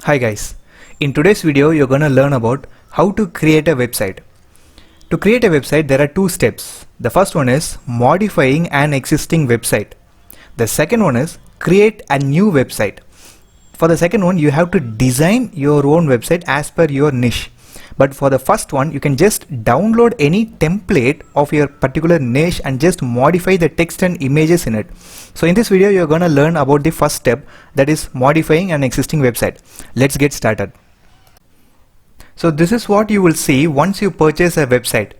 Hi guys, in today's video you're gonna learn about how to create a website. To create a website there are two steps. The first one is modifying an existing website. The second one is create a new website. For the second one you have to design your own website as per your niche. But for the first one you can just download any template of your particular niche and just modify the text and images in it. So in this video you're gonna learn about the first step, that is modifying an existing website. Let's get started. So this is what you will see once you purchase a website.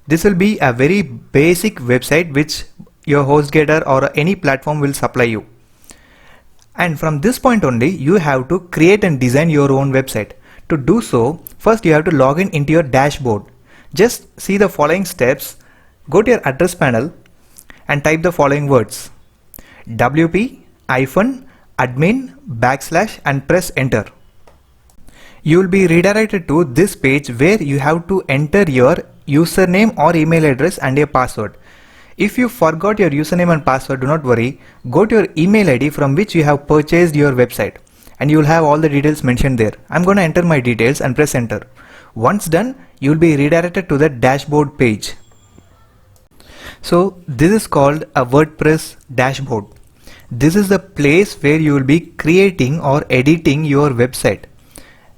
This will be a very basic website which your HostGator or any platform will supply you. And from this point only you have to create and design your own website. To do so, first you have to log in into your dashboard. Just see the following steps. Go to your address panel and type the following words: wp-admin/ and press enter. You will be redirected to this page where you have to enter your username or email address and your password. If you forgot your username and password, do not worry. Go to your email ID from which you have purchased your website and you will have all the details mentioned there. I'm going to enter my details and press enter. Once done, you will be redirected to the dashboard page. So this is called a WordPress dashboard. This is the place where you will be creating or editing your website.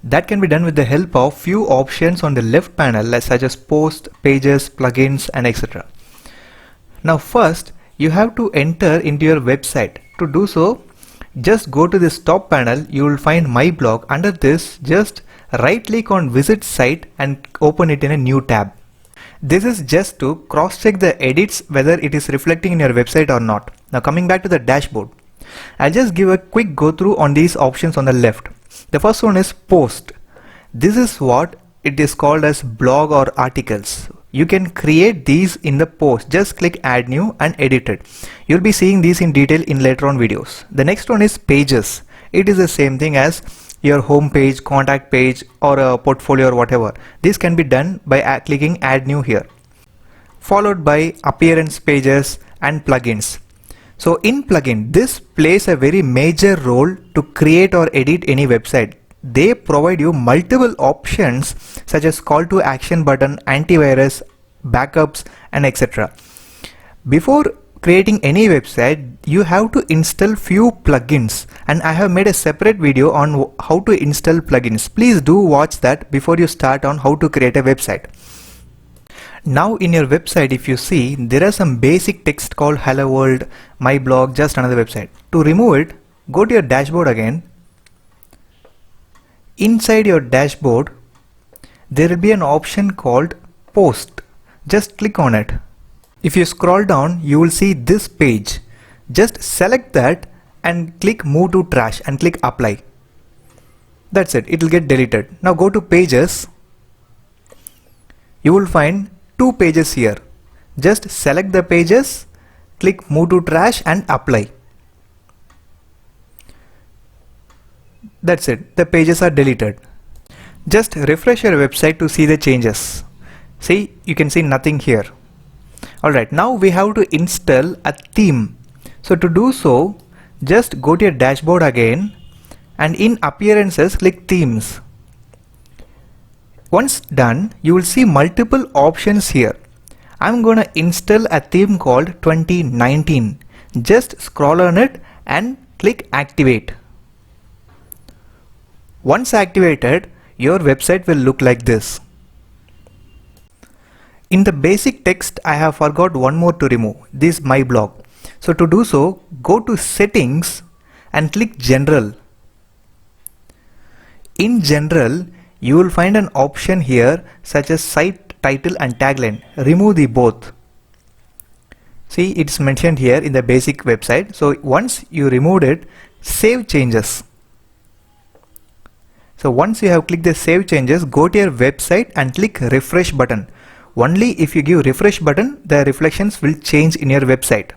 That can be done with the help of few options on the left panel such as post, pages, plugins and etc. Now first you have to enter into your website. To do so, just go to this top panel. You will find my blog. Under this, just right click on visit site and open it in a new tab. This is just to cross check the edits whether it is reflecting in your website or not. Now coming back to the dashboard, I'll just give a quick go through on these options on the left. The first one is post. This is what it is called as blog or articles. You can create these in the post. Just click add new and edit it. You'll be seeing these in detail in later on videos. The next one is pages. It is the same thing as your home page, contact page or a portfolio or whatever. This can be done by clicking add new here. Followed by appearance pages and plugins. So in plugin, this plays a very major role to create or edit any website. They provide you multiple options such as call to action button, antivirus, backups and etc. Before creating any website, you have to install few plugins, and I have made a separate video on how to install plugins. Please do watch that before you start on how to create a website. Now in your website, if you see, there are some basic text called hello world, my blog, just another website. To remove it, go to your dashboard again. Inside your dashboard, there will be an option called post. Just click on it. If you scroll down, you will see this page. Just select that and click move to trash and click apply. That's it. It will get deleted. Now go to pages. You will find two pages here. Just select the pages, click move to trash and apply. That's it. The pages are deleted. Just refresh your website to see the changes. See, you can see nothing here. Alright, now we have to install a theme. So to do so, just go to your dashboard again and in appearances click themes. Once done, you will see multiple options here. I'm gonna install a theme called 2019. Just scroll on it and click activate. Once activated, your website will look like this. In the basic text, I have forgot one more to remove. This is my blog. So to do so, go to settings and click general. In general, you will find an option here such as site title and tagline. Remove the both. See, it's mentioned here in the basic website. So once you removed it, save changes. So once you have clicked the save changes, go to your website and click refresh button. Only if you give refresh button, the reflections will change in your website.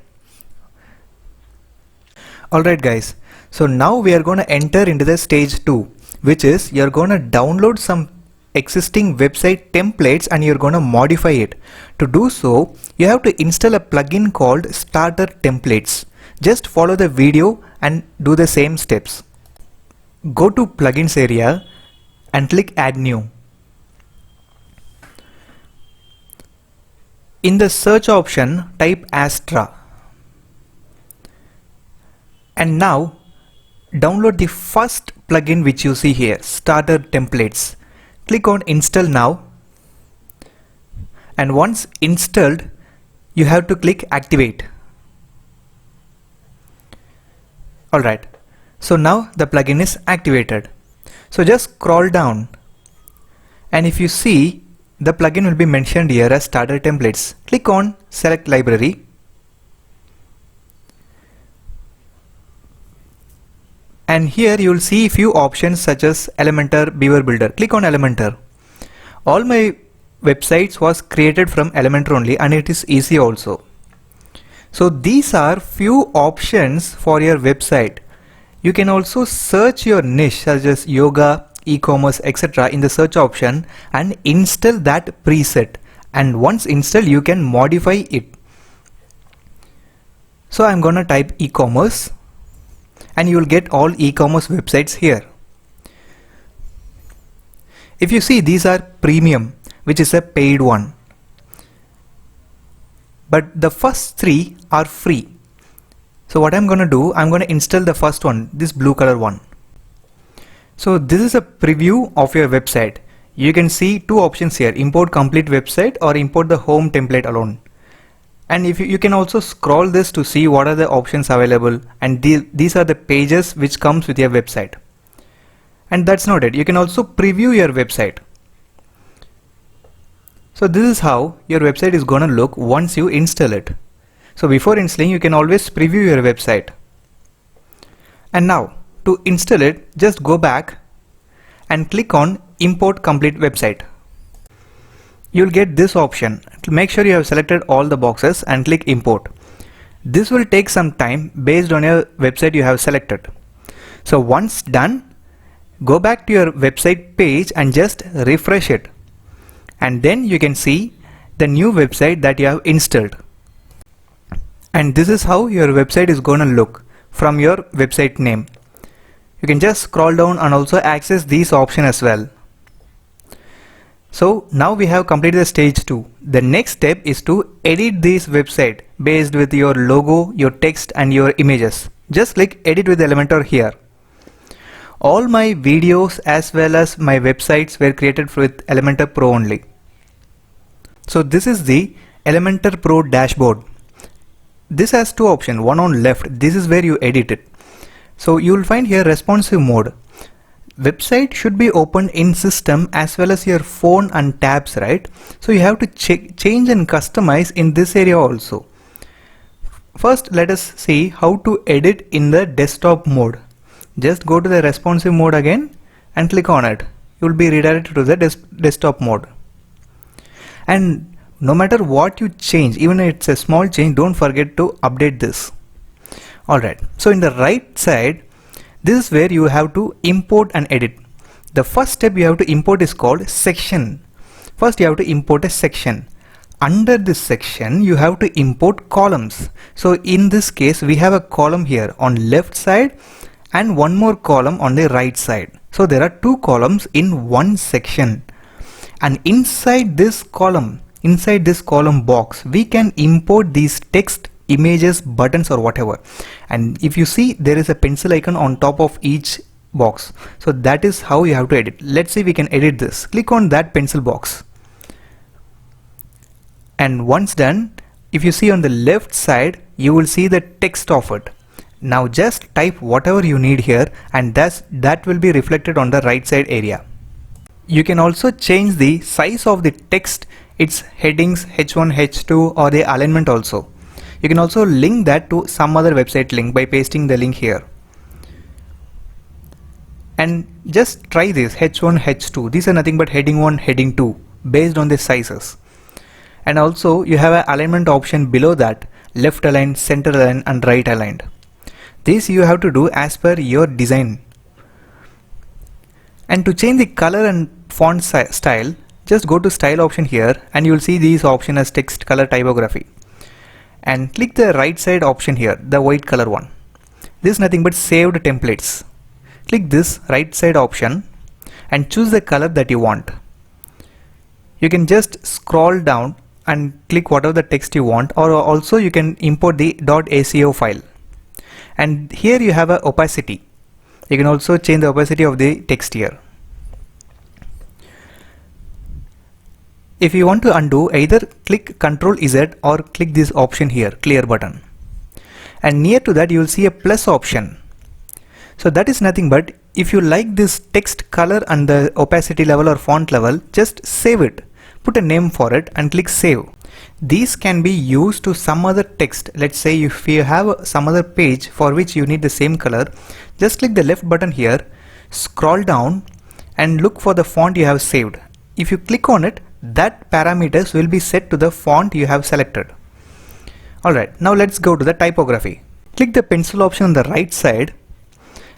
Alright guys, so now we are going to enter into the stage 2, which is you're going to download some existing website templates and you're going to modify it. To do so, you have to install a plugin called starter templates. Just follow the video and do the same steps. go to plugins area and click add new. In the search option, type Astra. And now download the first plugin which you see here, starter templates. Click on install now. And once installed, you have to click activate. Alright, so now the plugin is activated. So just scroll down, and if you see, the plugin will be mentioned here as starter templates. Click on select library. And here you will see few options such as Elementor, Beaver Builder. Click on Elementor. All my websites was created from Elementor only, and it is easy also. So these are few options for your website. You can also search your niche such as yoga, e-commerce, etc. in the search option and install that preset. And once installed, you can modify it. So I'm gonna type e-commerce, and you will get all e-commerce websites here. If you see, these are premium, which is a paid one. But the first three are free. So what I'm gonna do, I'm gonna install the first one, this blue color one. So this is a preview of your website. You can see two options here, import complete website or import the home template alone. And if you can also scroll this to see what are the options available, and these are the pages which comes with your website. And that's not it, you can also preview your website. So this is how your website is gonna look once you install it. So before installing, you can always preview your website. And now to install it, just go back and click on import complete website. You'll get this option. Make sure you have selected all the boxes and click import. This will take some time based on your website you have selected. So once done, go back to your website page and just refresh it. And then you can see the new website that you have installed. And this is how your website is going to look from your website name. You can just scroll down and also access these options as well. So now we have completed the stage 2. The next step is to edit this website based with your logo, your text and your images. Just click edit with Elementor here. All my videos as well as my websites were created with Elementor Pro only. So this is the Elementor Pro dashboard. This has two options, one on left, this is where you edit it. So you will find here responsive mode. Website should be opened in system as well as your phone and tabs, right? So you have to change and customize in this area also. First, let us see how to edit in the desktop mode. Just go to the responsive mode again and click on it. You will be redirected to the desktop mode. And no matter what you change, even if it's a small change, don't forget to update this. Alright, so in the right side, this is where you have to import and edit. The first step you have to import is called section. First you have to import a section. Under this section you have to import columns. So in this case we have a column here on left side and one more column on the right side. So there are two columns in one section. And inside this column box, we can import these text, images, buttons or whatever. And if you see, there is a pencil icon on top of each box. So that is how you have to edit. Let's see, we can edit this. Click on that pencil box. And once done, if you see on the left side, you will see the text of it. Now just type whatever you need here, and that will be reflected on the right side area. You can also change the size of the text, its headings, H1, H2 or the alignment also. You can also link that to some other website link by pasting the link here. And just try this H1, H2. These are nothing but heading 1, heading 2 based on the sizes. And also you have an alignment option below that, left aligned, center aligned and right aligned. This you have to do as per your design. And to change the color and font style, just go to style option here and you will see these options as text, color, typography. And click the right side option here, the white color one. This is nothing but saved templates. click this right side option and choose the color that you want. You can just scroll down and click whatever the text you want, or also you can import the .aco file. And here you have a opacity. You can also change the opacity of the text here. If you want to undo, either click Ctrl Z or click this option here, clear button. And near to that you will see a plus option. So that is nothing but if you like this text color and the opacity level or font level, just save it. Put a name for it and click save. These can be used to some other text. Let's say if you have some other page for which you need the same color, just click the left button here, scroll down and look for the font you have saved. If you click on it, that parameters will be set to the font you have selected. Alright, now let's go to the typography. Click the pencil option on the right side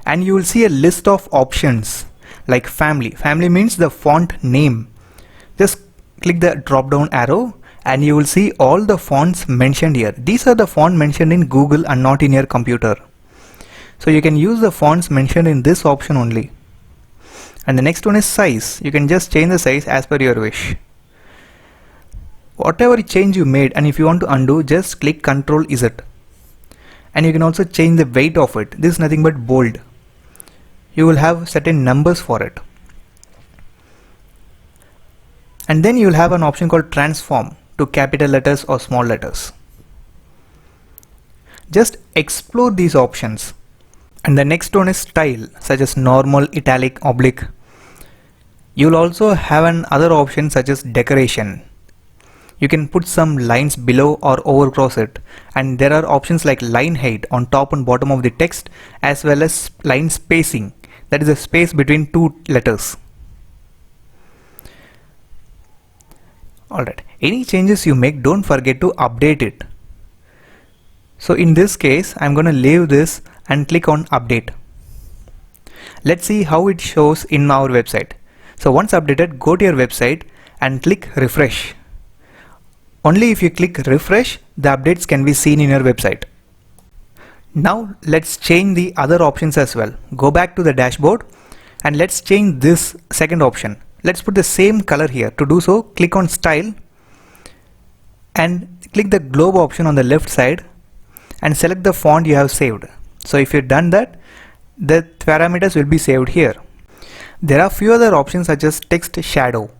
and you will see a list of options like family. Family means the font name. Just click the drop down arrow and you will see all the fonts mentioned here. These are the fonts mentioned in Google and not in your computer. So you can use the fonts mentioned in this option only. And the next one is size. You can just change the size as per your wish. Whatever change you made, and if you want to undo, just click Ctrl Z. And you can also change the weight of it. This is nothing but bold. You will have certain numbers for it. And then you will have an option called transform to capital letters or small letters. Just explore these options. And the next one is style, such as normal, italic, oblique. You will also have another option such as decoration. You can put some lines below or overcross it. And there are options like line height on top and bottom of the text, as well as line spacing, that is the space between two letters. Alright, any changes you make, don't forget to update it. So in this case, I'm going to leave this and click on update. Let's see how it shows in our website. So once updated, go to your website and click refresh. Only if you click refresh, the updates can be seen in your website. Now let's change the other options as well. Go back to the dashboard and let's change this second option. Let's put the same color here. To do so, click on style and click the globe option on the left side and select the font you have saved. So if you've done that, the parameters will be saved here. There are few other options such as text shadow.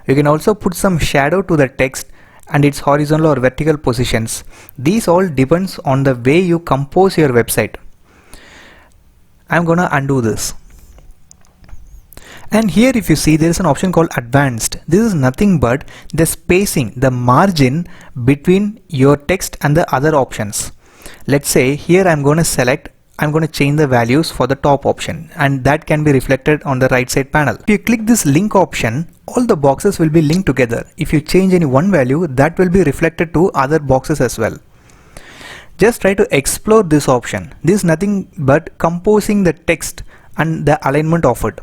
You can also put some shadow to the text and its horizontal or vertical positions. These all depends on the way you compose your website. I'm gonna undo this. And here if you see, there is an option called advanced. This is nothing but the spacing, the margin between your text and the other options. Let's say here I'm going to change the values for the top option, and that can be reflected on the right side panel. If you click this link option, all the boxes will be linked together. If you change any one value, that will be reflected to other boxes as well. Just try to explore this option. This is nothing but composing the text and the alignment of it.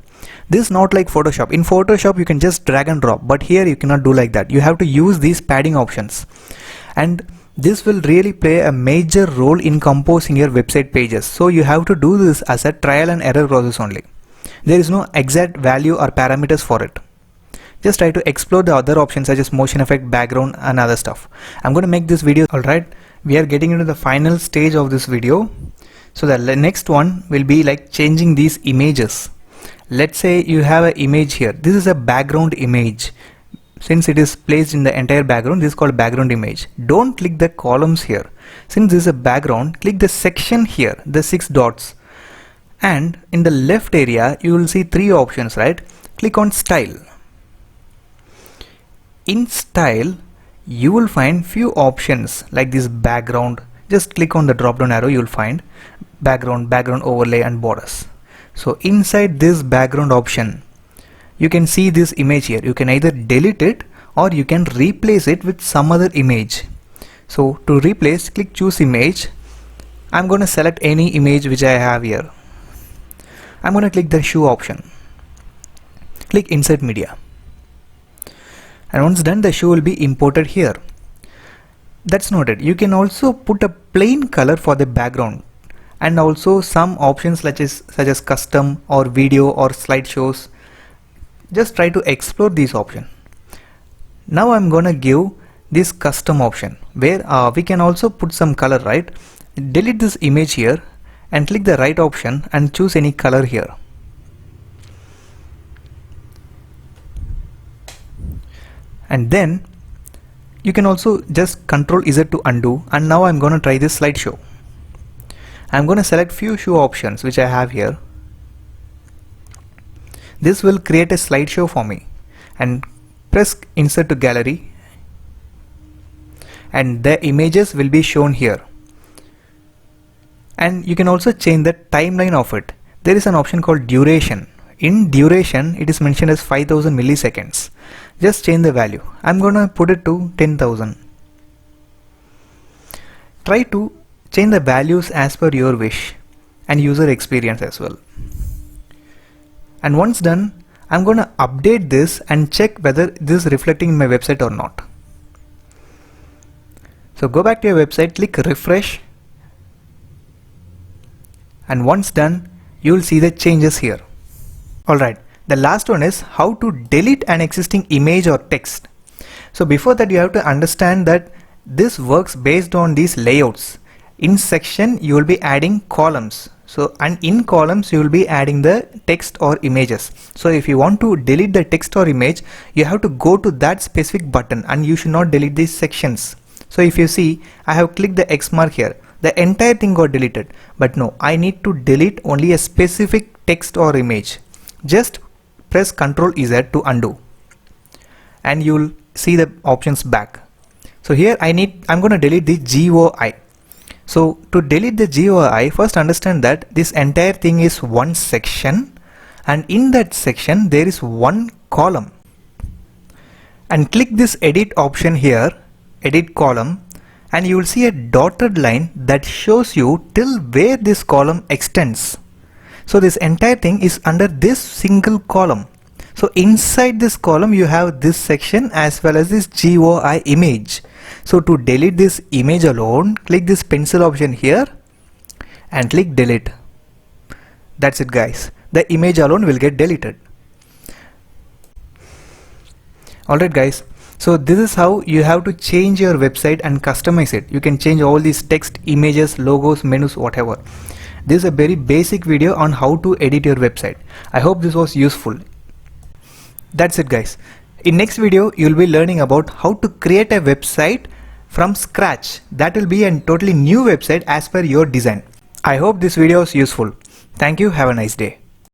This is not like Photoshop. In Photoshop you can just drag and drop, but here you cannot do like that. You have to use these padding options, and this will really play a major role in composing your website pages. So you have to do this as a trial and error process only. There is no exact value or parameters for it. Just try to explore the other options such as motion effect, background and other stuff. I'm going to make this video. Alright, we are getting into the final stage of this video. So the next one will be like changing these images. Let's say you have an image here. This is a background image. Since it is placed in the entire background, this is called background image. Don't click the columns here. Since this is a background, click the section here, the 6 dots. And in the left area, you will see 3 options, right? Click on style. In style, you will find few options like this background. Just click on the drop down arrow, you will find background, background overlay and borders. So inside this background option, you can see this image here. You can either delete it or you can replace it with some other image. So to replace, click choose image. I'm going to select any image which I have here. I'm going to click the shoe option. Click insert media. And once done, the shoe will be imported here. That's not it. You can also put a plain color for the background. and also some options such as custom or video or slideshows. Just try to explore these options. Now I'm gonna give this custom option where we can also put some color, right? Delete this image here and click the right option and choose any color here. And then you can also just Ctrl Z to undo, and now I'm gonna try this slideshow. I'm gonna select few show options which I have here. This will create a slideshow for me, and press insert to gallery, and the images will be shown here. And you can also change the timeline of it. There is an option called duration. In duration it is mentioned as 5000 milliseconds. Just change the value. I'm gonna put it to 10,000. Try to change the values as per your wish and user experience as well. And once done, I'm gonna update this and check whether this is reflecting in my website or not. So go back to your website, click refresh, and once done, you will see the changes here. Alright, the last one is how to delete an existing image or text. So before that, you have to understand that this works based on these layouts. In section you will be adding columns, and in columns you will be adding the text or images. So if you want to delete the text or image, you have to go to that specific button, and you should not delete these sections. So if you see, I have clicked the X mark here, the entire thing got deleted, but no, I need to delete only a specific text or image. Just press Ctrl Z to undo, and you will see the options back. So here I'm going to delete the GUI. So to delete the GUI, first understand that this entire thing is one section, and in that section there is one column. And click this edit option here, edit column, and you will see a dotted line that shows you till where this column extends. So this entire thing is under this single column. So inside this column you have this section as well as this GUI image. So to delete this image alone, click this pencil option here and click delete. That's it guys. The image alone will get deleted. Alright guys, so this is how you have to change your website and customize it. You can change all these text, images, logos, menus, whatever. This is a very basic video on how to edit your website. I hope this was useful. That's it guys. In next video, you'll be learning about how to create a website from scratch. That will be a totally new website as per your design. I hope this video was useful. Thank you. Have a nice day.